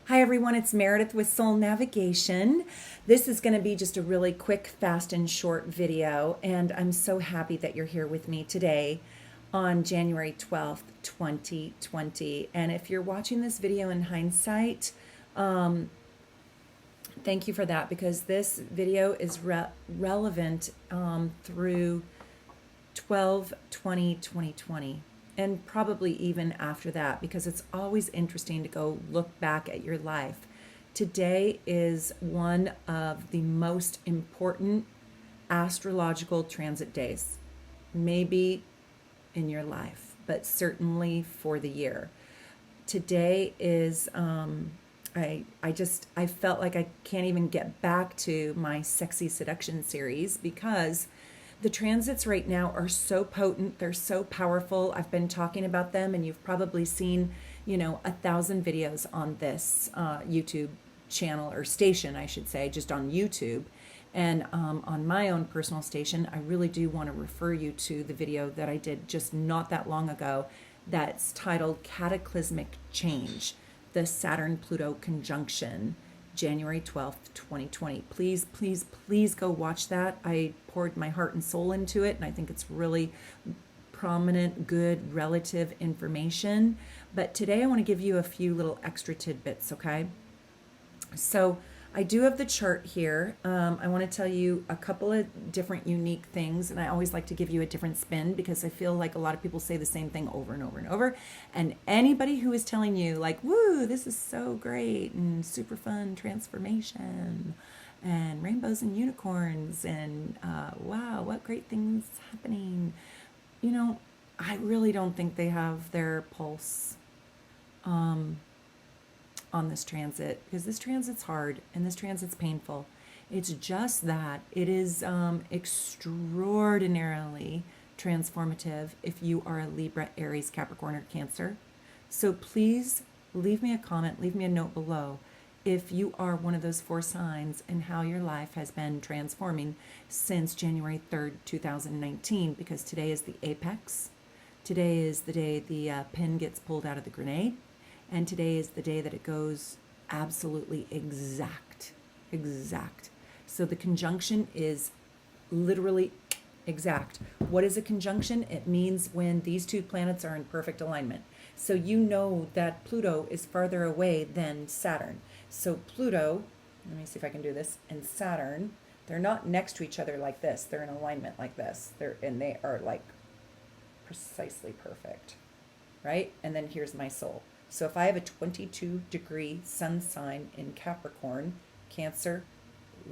Hi everyone, it's Meredith with Soul Navigation. This is going to be just a really quick, fast, and short video, and I'm so happy that you're here with me today on January 12th, 2020. And if you're watching this video in hindsight, thank you for that because this video is relevant through 12/20/2020 and probably even after that because it's always interesting to go look back at your life. Today is one of the most important astrological transit days, maybe in your life, but certainly for the year. Today is I felt like I can't even get back to my sexy seduction series because the transits right now are so potent. They're so powerful. I've been talking about them, and you've probably seen, 1,000 videos on this YouTube channel or station, I should say, just on YouTube. And on my own personal station, I really do want to refer you to the video that I did just not that long ago that's titled Cataclysmic Change, the Saturn-Pluto conjunction. January 12th, 2020. Please, please, please go watch that. I poured my heart and soul into it, and I think it's really prominent, good, relative information. But today I want to give you a few little extra tidbits, okay? So I do have the chart here. I want to tell you a couple of different unique things, and I always like to give you a different spin because I feel like a lot of people say the same thing over and over and over. And anybody who is telling you like, woo, this is so great and super fun transformation and rainbows and unicorns and wow, what great things happening. I really don't think they have their pulse on this transit because this transit's hard and this transit's painful. It's just that it is extraordinarily transformative if you are a Libra, Aries, Capricorn, or Cancer. So please leave me a comment, leave me a note below if you are one of those four signs and how your life has been transforming since January 3rd, 2019, because today is the apex. Today is the day the pin gets pulled out of the grenade. And today is the day that it goes absolutely exact. So the conjunction is literally exact. What is a conjunction? It means when these two planets are in perfect alignment. So you know that Pluto is farther away than Saturn. So Pluto, let me see if I can do this, and Saturn, they're not next to each other like this. They're in alignment like this. They are like precisely perfect, right? And then here's my soul. So if I have a 22-degree sun sign in Capricorn, Cancer,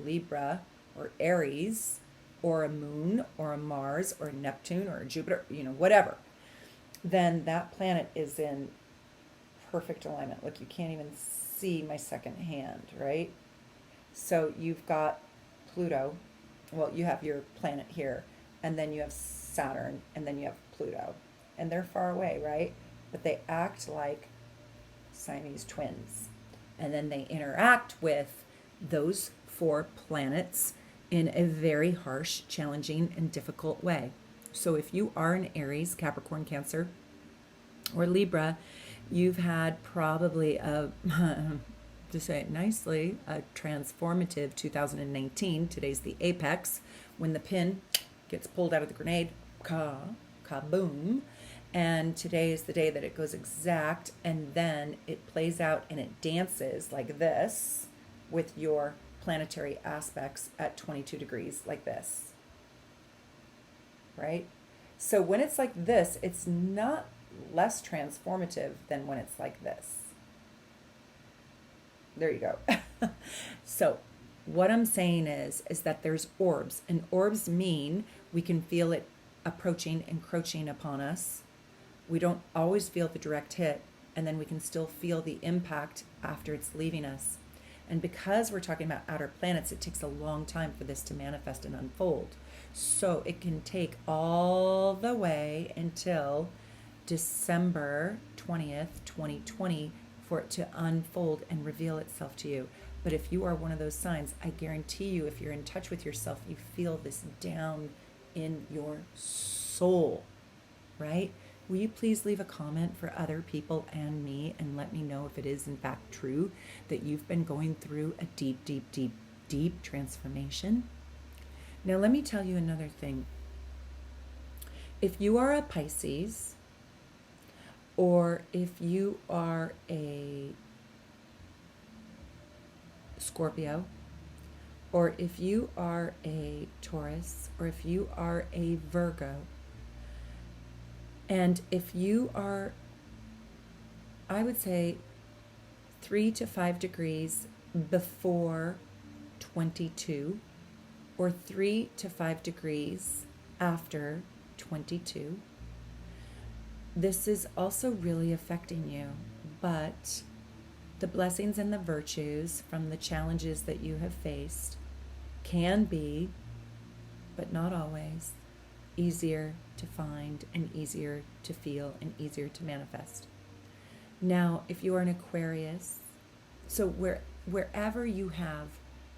Libra, or Aries, or a moon, or a Mars, or a Neptune, or a Jupiter, whatever, then that planet is in perfect alignment. Look, you can't even see my second hand, right? So you've got Pluto. Well, you have your planet here, and then you have Saturn, and then you have Pluto. And they're far away, right? But they act like Siamese twins. And then they interact with those four planets in a very harsh, challenging, and difficult way. So if you are an Aries, Capricorn, Cancer, or Libra, you've had probably a, to say it nicely, a transformative 2019. Today's the apex, when the pin gets pulled out of the grenade, kaboom. And today is the day that it goes exact, and then it plays out and it dances like this with your planetary aspects at 22 degrees like this, right? So when it's like this, it's not less transformative than when it's like this. There you go. So what I'm saying is that there's orbs, and orbs mean we can feel it approaching, encroaching upon us. We don't always feel the direct hit, and then we can still feel the impact after it's leaving us. And because we're talking about outer planets, it takes a long time for this to manifest and unfold. So it can take all the way until December 20th, 2020 for it to unfold and reveal itself to you. But if you are one of those signs, I guarantee you, if you're in touch with yourself, you feel this down in your soul, right? will you please leave a comment for other people and me and let me know if it is in fact true that you've been going through a deep, deep, deep, deep transformation? Now, let me tell you another thing. If you are a Pisces, or if you are a Scorpio, or if you are a Taurus, or if you are a Virgo, and if you are, I would say, 3 to 5 degrees before 22, or 3 to 5 degrees after 22, this is also really affecting you. But the blessings and the virtues from the challenges that you have faced can be, but not always, easier to find and easier to feel and easier to manifest. Now, if you are an Aquarius, so wherever you have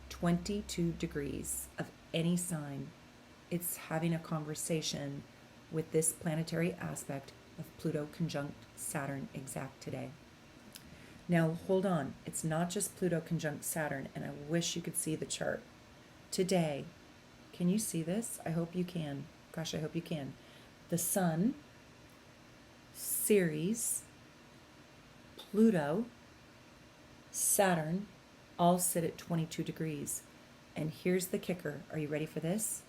22 degrees of any sign, it's having a conversation with this planetary aspect of Pluto conjunct Saturn exact today. Now, hold on. It's not just Pluto conjunct Saturn, and I wish you could see the chart. Today, can you see this? I hope you can. Gosh, I hope you can. The Sun, Ceres, Pluto, Saturn, all sit at 22 degrees. And here's the kicker. Are you ready for this?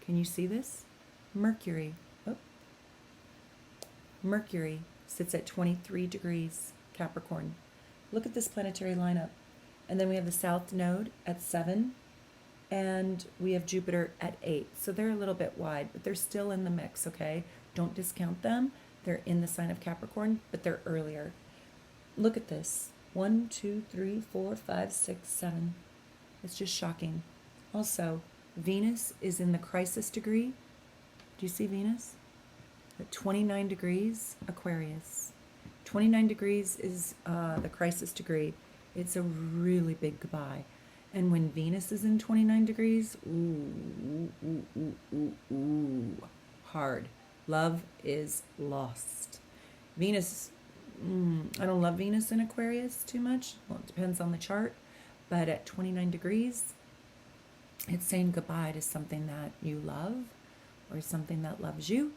Can you see this? Mercury. Mercury sits at 23 degrees Capricorn. Look at this planetary lineup. And then we have the South Node at 7, and we have Jupiter at 8. So they're a little bit wide, but they're still in the mix, okay? Don't discount them. They're in the sign of Capricorn, but they're earlier. Look at this. 1, 2, 3, 4, 5, 6, 7. It's just shocking. Also, Venus is in the crisis degree. Do you see Venus? At 29 degrees, Aquarius. 29 degrees is the crisis degree. It's a really big goodbye. And when Venus is in 29 degrees, hard. Love is lost. Venus, I don't love Venus in Aquarius too much. Well, it depends on the chart. But at 29 degrees, it's saying goodbye to something that you love or something that loves you.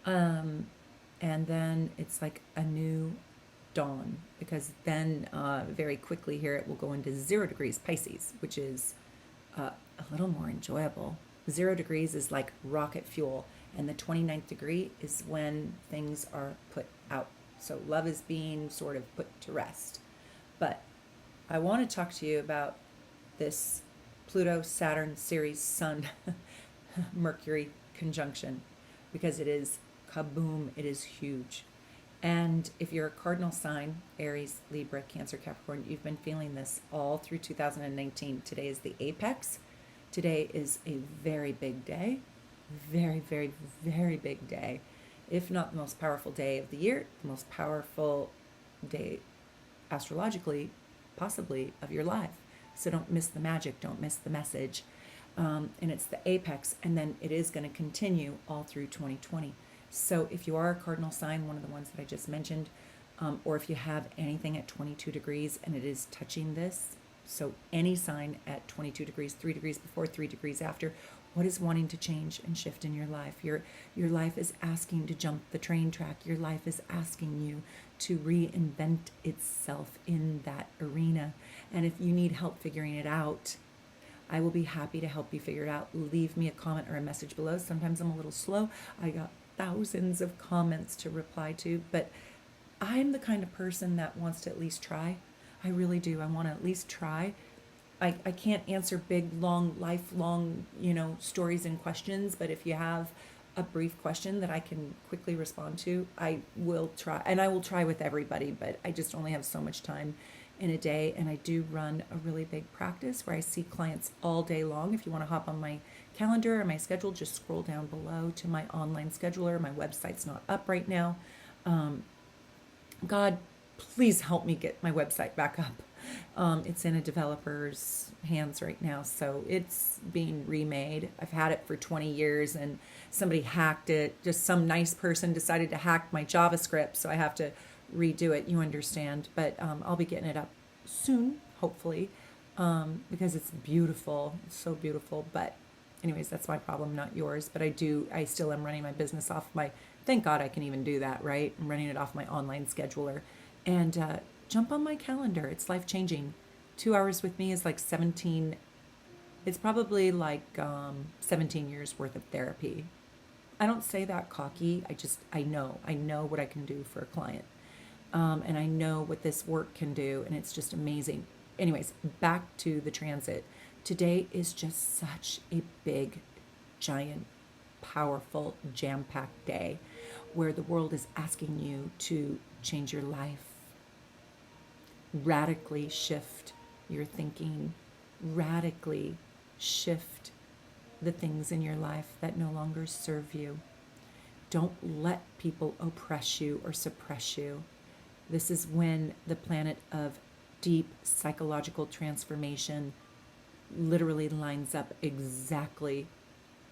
And then it's like a new dawn, because then very quickly here it will go into 0 degrees Pisces, which is a little more enjoyable. 0 degrees is like rocket fuel, and the 29th degree is when things are put out. So love is being sort of put to rest. But I want to talk to you about this Pluto, Saturn, Ceres, Sun, Mercury conjunction, because it is kaboom, it is huge. And if you're a cardinal sign, Aries, Libra, Cancer, Capricorn, you've been feeling this all through 2019. Today is the apex. Today is a very big day. Very, very, very big day. If not the most powerful day of the year, the most powerful day astrologically, possibly, of your life. So don't miss the magic, don't miss the message. And it's the apex, and then it is going to continue all through 2020. So if you are a cardinal sign, one of the ones that I just mentioned, or if you have anything at 22 degrees and it is touching this, so any sign at 22 degrees, 3 degrees before, 3 degrees after, what is wanting to change and shift in your life? Your life is asking to jump the train track. Your life is asking you to reinvent itself in that arena. And if you need help figuring it out, I will be happy to help you figure it out. Leave me a comment or a message below. Sometimes I'm a little slow. I got thousands of comments to reply to, but I'm the kind of person that wants to at least try. I really do. I want to at least try. I can't answer big, long, lifelong, stories and questions, but if you have a brief question that I can quickly respond to, I will try. And I will try with everybody, but I just only have so much time in a day, and I do run a really big practice where I see clients all day long. If you want to hop on my calendar or my schedule, just scroll down below to my online scheduler. My website's not up right now. God, please help me get my website back up. It's in a developer's hands right now, so it's being remade. I've had it for 20 years, and somebody hacked it. Just some nice person decided to hack my JavaScript, so I have to redo it. You understand? But I'll be getting it up soon, hopefully, because it's beautiful. It's so beautiful. But anyways, that's my problem, not yours. But I still am running my business off my, thank God I can even do that, right? I'm running it off my online scheduler. And jump on my calendar. It's life changing. 2 hours with me is like 17, it's probably like 17 years worth of therapy. I don't say that cocky. I know what I can do for a client. And I know what this work can do, and it's just amazing. Anyways, back to the transit. Today is just such a big, giant, powerful, jam-packed day where the world is asking you to change your life, radically shift your thinking, radically shift the things in your life that no longer serve you. Don't let people oppress you or suppress you. This is when the planet of deep psychological transformation literally lines up exactly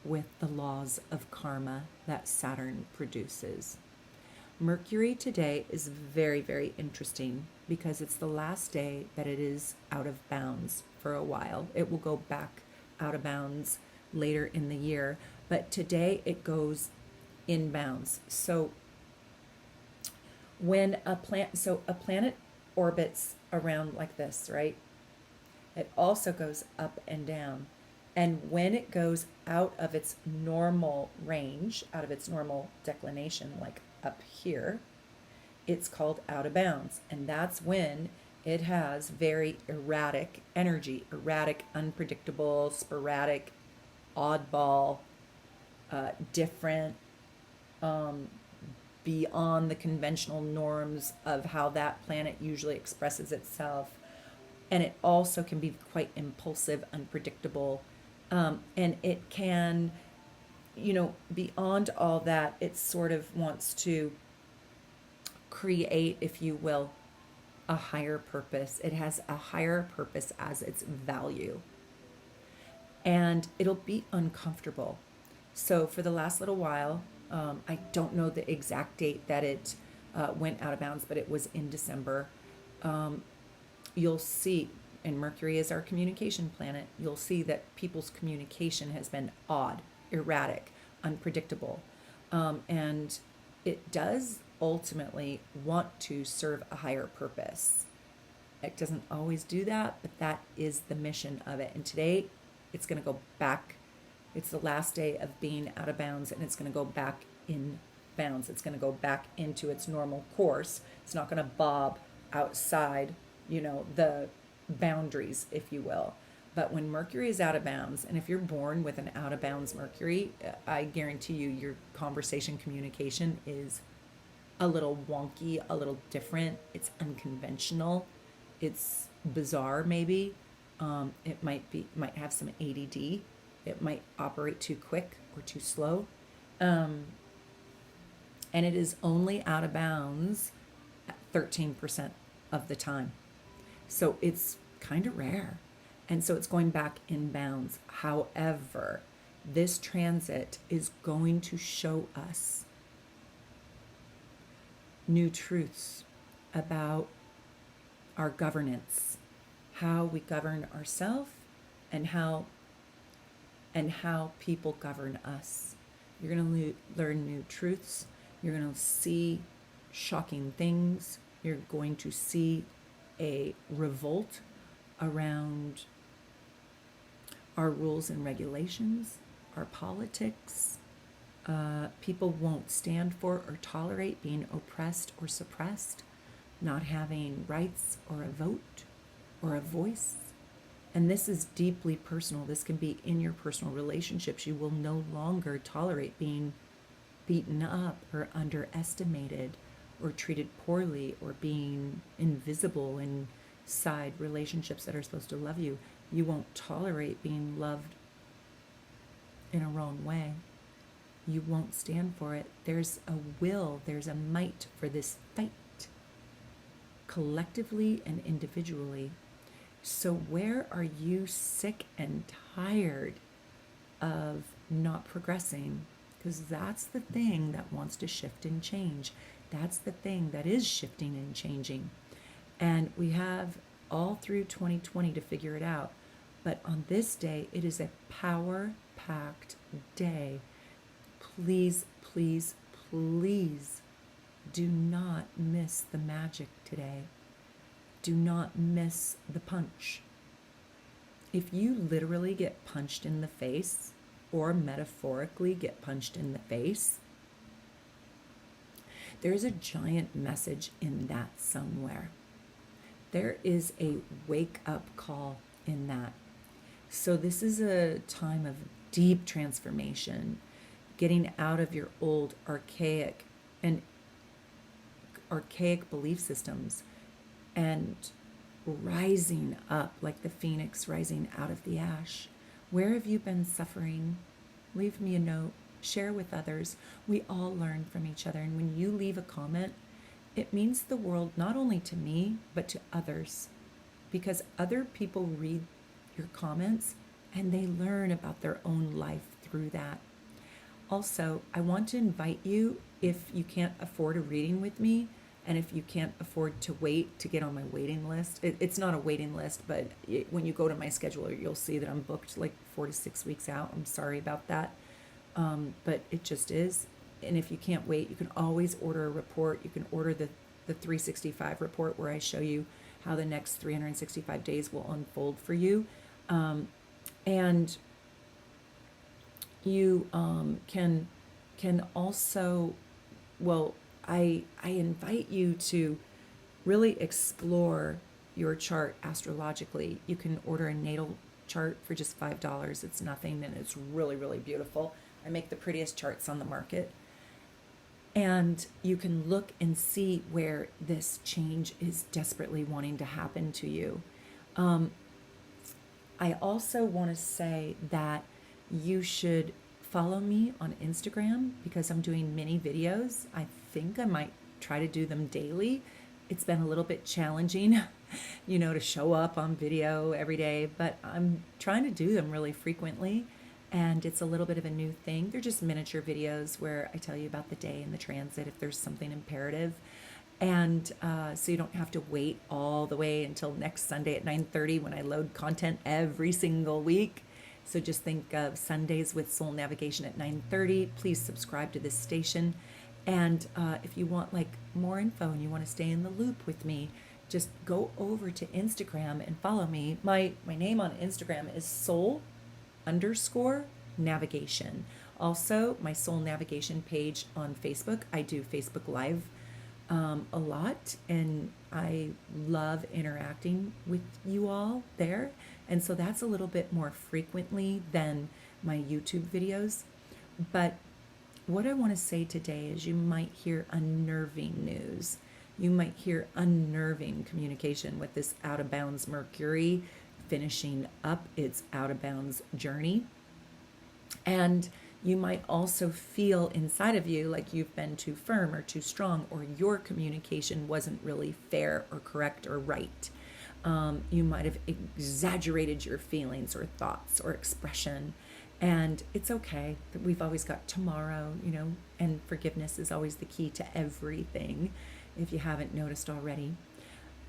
with the laws of karma that Saturn produces. Mercury today is very, very interesting because it's the last day that it is out of bounds for a while. It will go back out of bounds later in the year, but today it goes in bounds. So when a planet orbits around like this, right? It also goes up and down. And when it goes out of its normal range, out of its normal declination, like up here, it's called out of bounds. And that's when it has very erratic energy, erratic, unpredictable, sporadic, oddball, different, beyond the conventional norms of how that planet usually expresses itself. And it also can be quite impulsive, unpredictable. And it can, beyond all that, it sort of wants to create, if you will, a higher purpose. It has a higher purpose as its value. And it'll be uncomfortable. So for the last little while, I don't know the exact date that it went out of bounds, but it was in December. You'll see, and Mercury is our communication planet, you'll see that people's communication has been odd, erratic, unpredictable. And it does ultimately want to serve a higher purpose. It doesn't always do that, but that is the mission of it. And today, it's going to go back. It's the last day of being out of bounds, and it's going to go back in bounds. It's going to go back into its normal course. It's not going to bob outside, the boundaries, if you will. But when Mercury is out of bounds, and if you're born with an out of bounds Mercury, I guarantee you your conversation communication is a little wonky, a little different. It's unconventional. It's bizarre, maybe. It might have some ADD. It might operate too quick or too slow. And it is only out of bounds at 13% of the time. So it's kind of rare. And so it's going back in bounds. However, this transit is going to show us new truths about our governance, how we govern ourselves, and how people govern us. You're going to learn new truths. You're going to see shocking things. You're going to see a revolt around our rules and regulations, our politics. People won't stand for or tolerate being oppressed or suppressed, not having rights or a vote or a voice. And this is deeply personal. This can be in your personal relationships. You will no longer tolerate being beaten up or underestimated or treated poorly or being invisible inside relationships that are supposed to love you. You won't tolerate being loved in a wrong way. You won't stand for it. There's a will, there's a might for this fight, collectively and individually. So where are you sick and tired of not progressing? Because that's the thing that wants to shift and change. That's the thing that is shifting and changing. And we have all through 2020 to figure it out. But on this day, it is a power packed day. Please, please, please do not miss the magic today. Do not miss the punch. If you literally get punched in the face, or metaphorically get punched in the face, there's a giant message in that somewhere. There is a wake up call in that. So this is a time of deep transformation, getting out of your old archaic belief systems and rising up like the phoenix rising out of the ash. Where have you been suffering? Leave me a note. Share with others. We all learn from each other. And when you leave a comment, it means the world not only to me, but to others. Because other people read your comments and they learn about their own life through that. Also, I want to invite you, if you can't afford a reading with me, and if you can't afford to wait to get on my waiting list, it's not a waiting list, but when you go to my scheduler, you'll see that I'm booked like 4 to 6 weeks out. I'm sorry about that, but it just is. And if you can't wait, you can always order a report. You can order the 365 report, where I show you how the next 365 days will unfold for you. And you can also, well, I invite you to really explore your chart astrologically. You can order a natal chart for just $5. It's nothing, and it's really, really beautiful. I make the prettiest charts on the market. And you can look and see where this change is desperately wanting to happen to you. I also want to say that you should follow me on Instagram, because I'm doing mini videos. I think I might try to do them daily. It's been a little bit challenging, to show up on video every day, but I'm trying to do them really frequently. And it's a little bit of a new thing. They're just miniature videos where I tell you about the day and the transit if there's something imperative. And so you don't have to wait all the way until next Sunday at 9:30 when I load content every single week. So just think of Sundays with Soul Navigation at 9:30. Please subscribe to this station. And if you want like more info and you want to stay in the loop with me, just go over to Instagram and follow me. My name on Instagram is Soul_Navigation. Also, my Soul Navigation page on Facebook. I do Facebook Live a lot, and I love interacting with you all there. And so that's a little bit more frequently than my YouTube videos. But what I want to say today is you might hear unnerving news. You might hear unnerving communication with this out of bounds Mercury finishing up its out of bounds journey. And you might also feel inside of you like you've been too firm or too strong, or your communication wasn't really fair or correct or right. You might have exaggerated your feelings or thoughts or expression. And it's okay. We've always got tomorrow, and forgiveness is always the key to everything, if you haven't noticed already.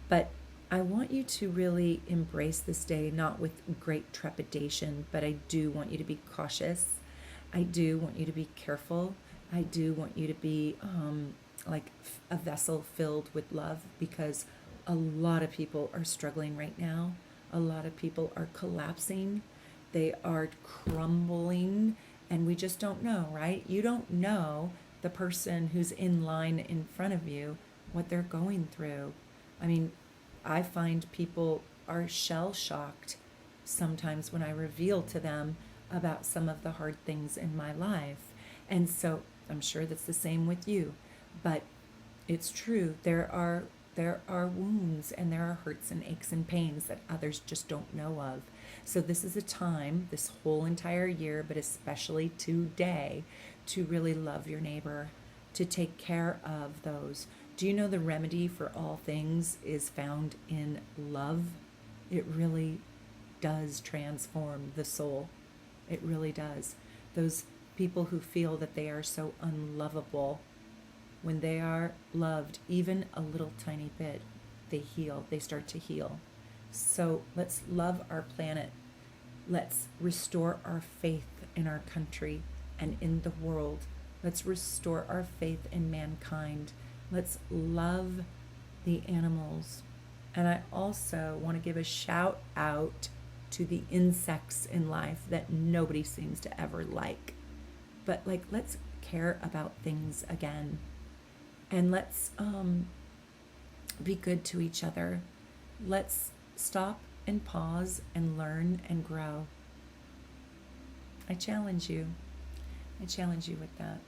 But I want you to really embrace this day, not with great trepidation, but I do want you to be cautious. I do want you to be careful. I do want you to be like a vessel filled with love, because a lot of people are struggling right now. A lot of people are collapsing. They are crumbling, and we just don't know, right? You don't know the person who's in line in front of you, what they're going through. I mean, I find people are shell-shocked sometimes when I reveal to them about some of the hard things in my life. And so I'm sure that's the same with you. But it's true. There are wounds, and there are hurts and aches and pains that others just don't know of. So this is a time, this whole entire year, but especially today, to really love your neighbor, to take care of those. Do you know the remedy for all things is found in love? It really does transform the soul. It really does. Those people who feel that they are so unlovable, when they are loved even a little tiny bit, they heal, they start to heal. So let's love our planet. Let's restore our faith in our country and in the world. Let's restore our faith in mankind. Let's love the animals. And I also want to give a shout out to the insects in life that nobody seems to ever like. But like, let's care about things again. And let's be good to each other. Let's stop and pause and learn and grow. I challenge you. I challenge you with that.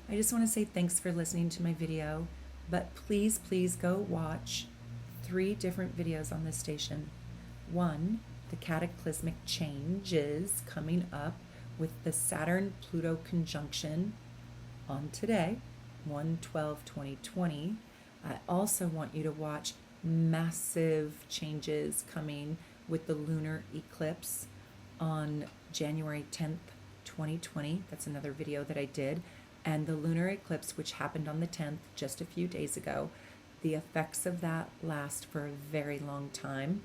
I just want to say thanks for listening to my video, but please, please go watch 3 different videos on this station. 1, the cataclysmic changes coming up with the Saturn-Pluto conjunction on today, 1/12/2020. I also want you to watch massive changes coming with the lunar eclipse on January 10th, 2020. That's another video that I did. And the lunar eclipse, which happened on the 10th, just a few days ago, the effects of that last for a very long time.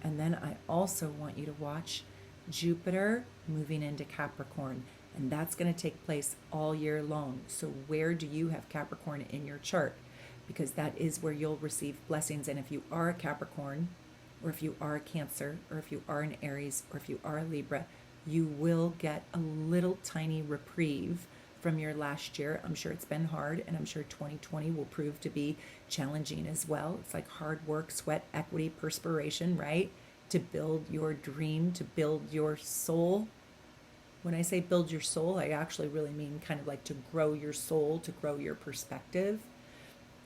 And then I also want you to watch Jupiter moving into Capricorn. And that's going to take place all year long. So where do you have Capricorn in your chart? Because that is where you'll receive blessings. And if you are a Capricorn, or if you are a Cancer, or if you are an Aries, or if you are a Libra, you will get a little tiny reprieve from your last year. I'm sure it's been hard, and I'm sure 2020 will prove to be challenging as well. It's like hard work, sweat, equity, perspiration, right? To build your dream, to build your soul. When I say build your soul, I actually really mean kind of like to grow your soul, to grow your perspective.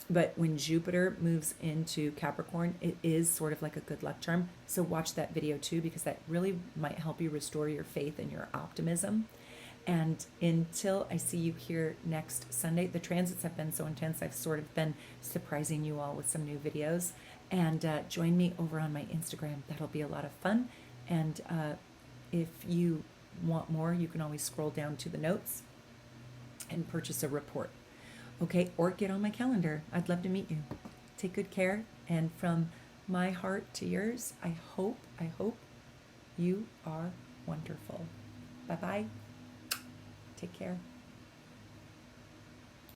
But when Jupiter moves into Capricorn, it is sort of like a good luck charm. So watch that video too, because that really might help you restore your faith and your optimism. And until I see you here next Sunday, the transits have been so intense, I've sort of been surprising you all with some new videos. And join me over on my Instagram. That'll be a lot of fun. And if you want more, you can always scroll down to the notes and purchase a report. Okay, or get on my calendar. I'd love to meet you. Take good care. And from my heart to yours, I hope you are wonderful. Bye-bye. Take care.